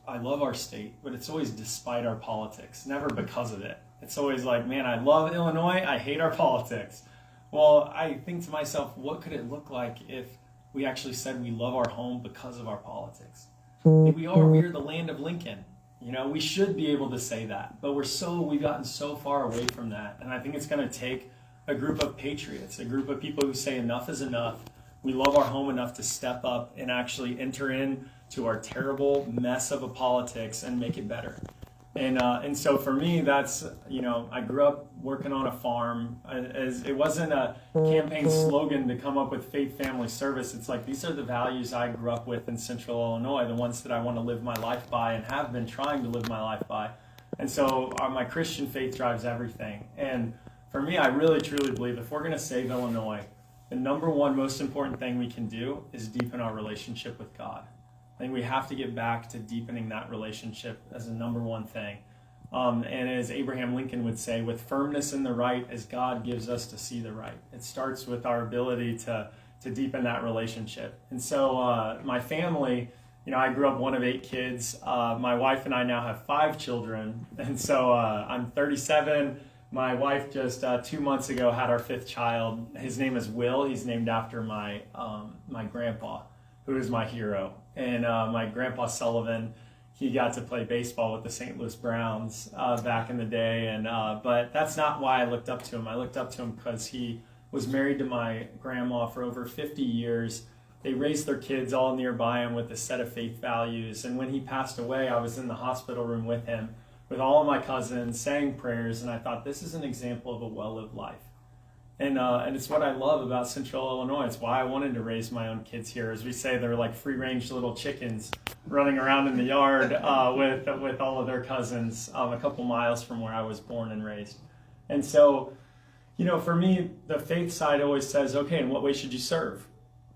I love our state, but it's always despite our politics, never because of it. It's always like, man, I love Illinois, I hate our politics. Well, I think to myself, what could it look like if we actually said we love our home because of our politics? We are the land of Lincoln. We should be able to say that, but we've gotten so far away from that. And I think it's going to take a group of patriots, a group of people who say enough is enough. We love our home enough to step up and actually enter into our terrible mess of a politics and make it better. And so for me, that's, I grew up working on a farm. It wasn't a campaign slogan to come up with faith, family, service. It's like, these are the values I grew up with in Central Illinois, the ones that I want to live my life by and have been trying to live my life by. And so my Christian faith drives everything. And for me, I really, truly believe if we're going to save Illinois, the number one most important thing we can do is deepen our relationship with God. I think we have to get back to deepening that relationship as a number one thing. And as Abraham Lincoln would say, with firmness in the right as God gives us to see the right. It starts with our ability to deepen that relationship. And so my family, I grew up one of 8 kids. My wife and I now have 5 children. And so I'm 37. My wife just 2 months ago had our 5th child. His name is Will. He's named after my grandpa, who is my hero. And my grandpa Sullivan, he got to play baseball with the St. Louis Browns back in the day. And but that's not why I looked up to him. I looked up to him because he was married to my grandma for over 50 years. They raised their kids all nearby him with a set of faith values. And when he passed away, I was in the hospital room with him, with all of my cousins, saying prayers. And I thought, this is an example of a well-lived life. And it's what I love about Central Illinois. It's why I wanted to raise my own kids here. As we say, they're like free-range little chickens running around in the yard with all of their cousins a couple miles from where I was born and raised. And so, for me, the faith side always says, okay, in what way should you serve?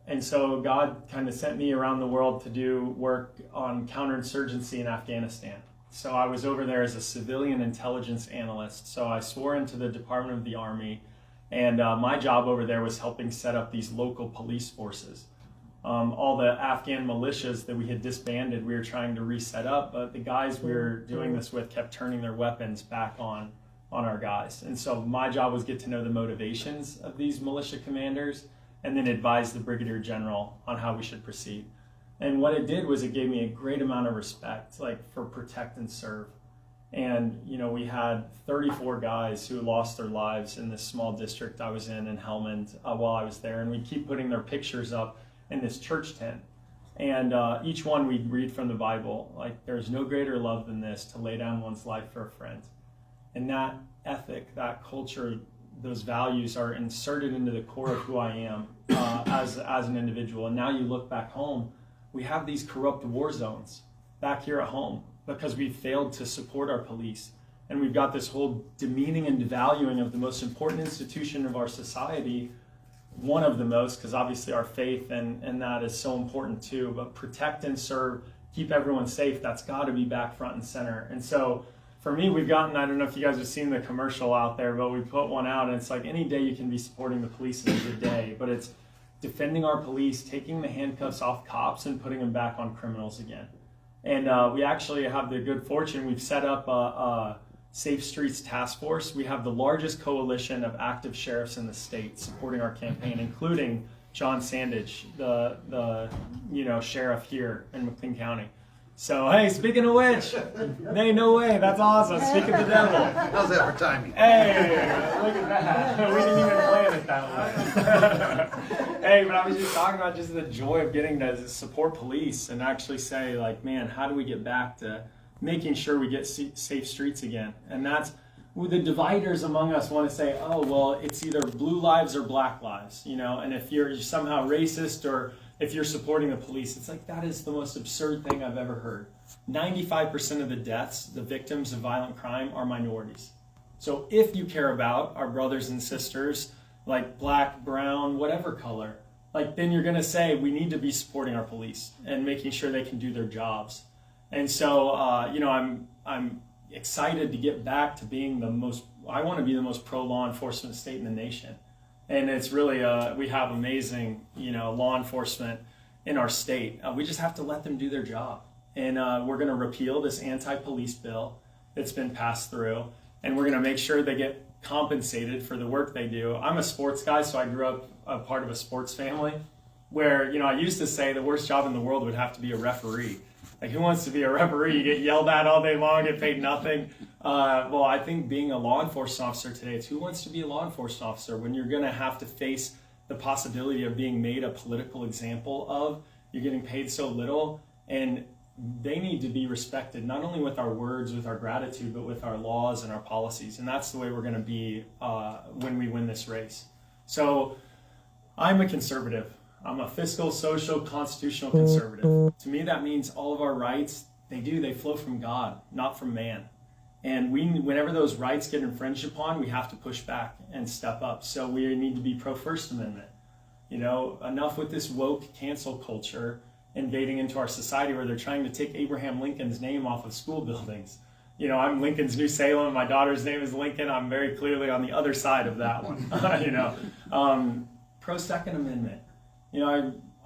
And so God kind of sent me around the world to do work on counterinsurgency in Afghanistan. So I was over there as a civilian intelligence analyst. So I swore into the Department of the Army. And my job over there was helping set up these local police forces. All the Afghan militias that we had disbanded, we were trying to reset up, but the guys we were doing this with kept turning their weapons back on our guys. And so my job was get to know the motivations of these militia commanders and then advise the brigadier general on how we should proceed. And what it did was it gave me a great amount of respect, like for protect and serve. And, we had 34 guys who lost their lives in this small district I was in Helmand while I was there. And we'd keep putting their pictures up in this church tent. And each one we'd read from the Bible, like, there's no greater love than this, to lay down one's life for a friend. And that ethic, that culture, those values are inserted into the core of who I am as an individual. And now you look back home, we have these corrupt war zones back here at home, because we've failed to support our police. And we've got this whole demeaning and devaluing of the most important institution of our society, one of the most, because obviously our faith and that is so important too, but protect and serve, keep everyone safe, that's got to be back front and center. And so for me, we've gotten, I don't know if you guys have seen the commercial out there, but we put one out and it's like, any day you can be supporting the police is a good day, but it's defending our police, taking the handcuffs off cops and putting them back on criminals again. And we actually have the good fortune, we've set up a Safe Streets Task Force. We have the largest coalition of active sheriffs in the state supporting our campaign, including John Sandage, the sheriff here in McLean County. So, hey, speaking of which, hey, no way, that's awesome. Speak of the devil. How's that for timing? Hey, look at that. We didn't even plan it that way. Hey, but I was just talking about just the joy of getting to support police and actually say, like, man, how do we get back to making sure we get safe streets again? And that's the dividers among us want to say, oh, well, it's either blue lives or black lives, and if you're somehow racist or if you're supporting the police, it's like, that is the most absurd thing I've ever heard. 95% of the deaths, the victims of violent crime, are minorities. So if you care about our brothers and sisters, like black, brown, whatever color, like, then you're going to say we need to be supporting our police and making sure they can do their jobs. And so, I'm excited to get back to being I want to be the most pro-law enforcement state in the nation. And it's really, we have amazing, law enforcement in our state. We just have to let them do their job. and we're going to repeal this anti-police bill that's been passed through, and we're going to make sure they get compensated for the work they do. I'm a sports guy, so I grew up a part of a sports family where, I used to say the worst job in the world would have to be a referee. Like, who wants to be a referee? You get yelled at all day long, get paid nothing. Well, I think being a law enforcement officer today, it's who wants to be a law enforcement officer when you're going to have to face the possibility of being made a political example of. You're getting paid so little, and they need to be respected, not only with our words, with our gratitude, but with our laws and our policies. And that's the way we're going to be when we win this race. So I'm a conservative. I'm a fiscal, social, constitutional conservative. To me, that means all of our rights, they flow from God, not from man. And whenever those rights get infringed upon, we have to push back and step up. So we need to be pro-First Amendment. Enough with this woke cancel culture invading into our society where they're trying to take Abraham Lincoln's name off of school buildings. I'm Lincoln's New Salem. My daughter's name is Lincoln. I'm very clearly on the other side of that one. Pro-Second Amendment.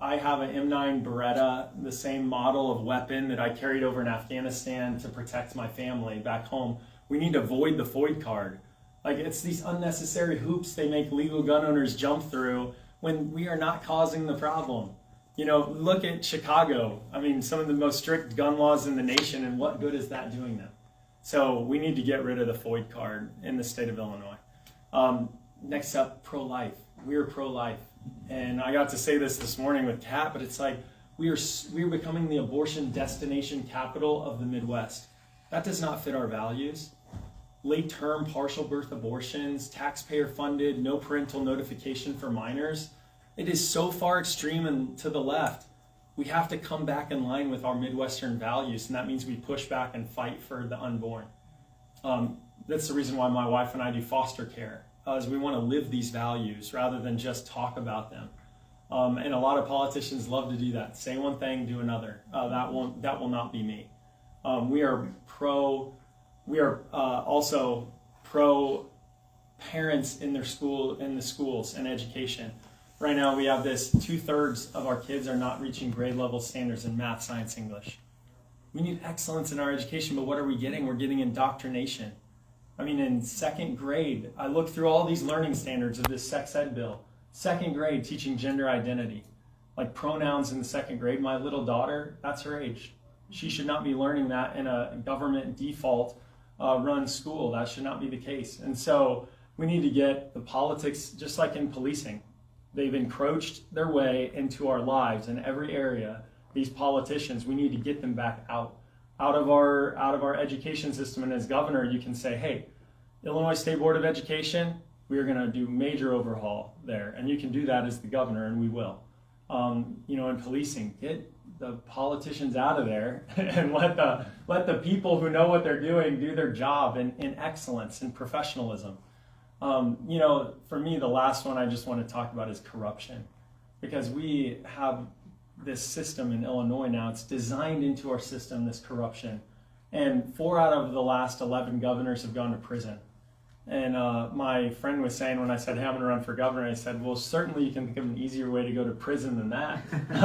I have an M9 Beretta, the same model of weapon that I carried over in Afghanistan to protect my family back home. We need to void the FOID card. Like, it's these unnecessary hoops they make legal gun owners jump through when we are not causing the problem. Look at Chicago. Some of the most strict gun laws in the nation, and what good is that doing them? So we need to get rid of the FOID card in the state of Illinois. Next up, pro-life. We're pro-life. And I got to say this morning with Kat, but it's like we're becoming the abortion destination capital of the Midwest. That does not fit our values. Late-term partial birth abortions, taxpayer-funded, no parental notification for minors. It is so far extreme and to the left. We have to come back in line with our Midwestern values, and that means we push back and fight for the unborn. That's the reason why my wife and I do foster care, is we want to live these values rather than just talk about them. And a lot of politicians love to do that. Say one thing, do another. That will not be me. We are also pro parents in the schools and education. Right now we have this 2/3 of our kids are not reaching grade level standards in math, science, English. We need excellence in our education, but what are we getting? We're getting indoctrination. In second grade, I looked through all these learning standards of this sex ed bill. Second grade, teaching gender identity, like pronouns in the second grade. My little daughter, that's her age. She should not be learning that in a government default run school. That should not be the case. And so we need to get the politics, just like in policing. They've encroached their way into our lives in every area. These politicians, we need to get them back out of our education system. And as governor, you can say, hey, Illinois State Board of Education, we are going to do major overhaul there. And you can do that as the governor, and we will. In policing, get the politicians out of there and let the people who know what they're doing do their job in excellence and professionalism. For me, the last one I just want to talk about is corruption, because we have this system in Illinois now. It's designed into our system, this corruption. And 4 out of the last 11 governors have gone to prison. And my friend was saying, when I said, hey, I'm going to run for governor, I said, well, certainly you can think of an easier way to go to prison than that. And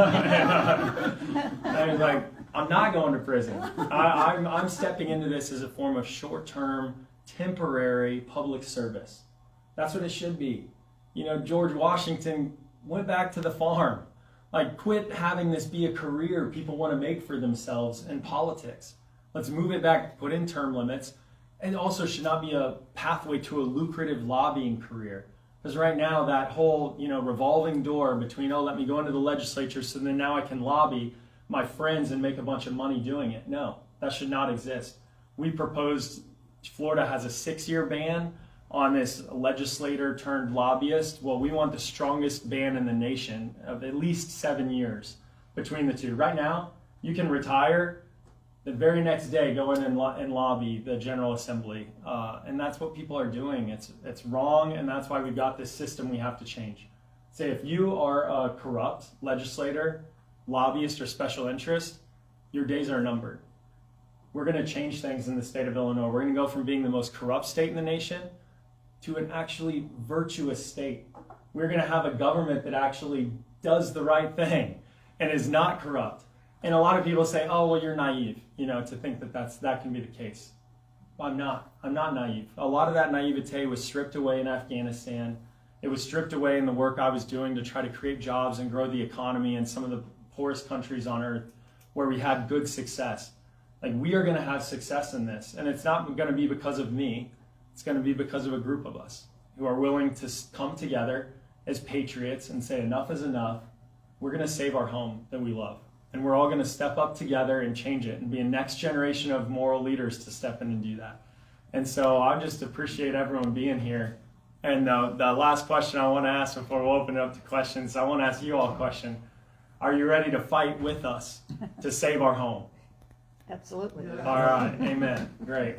I was like, I'm not going to prison. I'm stepping into this as a form of short-term, temporary public service. That's what it should be. George Washington went back to the farm. Like, quit having this be a career people want to make for themselves in politics. Let's move it back, put in term limits. It also should not be a pathway to a lucrative lobbying career. Because right now, that whole, revolving door between, let me go into the legislature so then now I can lobby my friends and make a bunch of money doing it. No, that should not exist. We proposed, Florida has a 6-year ban on this legislator turned lobbyist. Well, we want the strongest ban in the nation of at least 7 years between the two. Right now, you can retire, the very next day go in and lobby the General Assembly. And that's what people are doing. It's wrong, and that's why we've got this system we have to change. Say, if you are a corrupt legislator, lobbyist, or special interest, your days are numbered. We're going to change things in the state of Illinois. We're going to go from being the most corrupt state in the nation to an actually virtuous state. We're going to have a government that actually does the right thing and is not corrupt. And a lot of people say, oh, well, you're naive, to think that can be the case. I'm not naive. A lot of that naivete was stripped away in Afghanistan. It was stripped away in the work I was doing to try to create jobs and grow the economy in some of the poorest countries on earth where we had good success. Like, we are going to have success in this. And it's not going to be because of me. It's going to be because of a group of us who are willing to come together as patriots and say enough is enough. We're going to save our home that we love. And we're all going to step up together and change it and be a next generation of moral leaders to step in and do that. And so I just appreciate everyone being here. And the last question I want to ask before we open it up to questions, I want to ask you all a question. Are you ready to fight with us to save our home? Absolutely. All right. Amen. Great.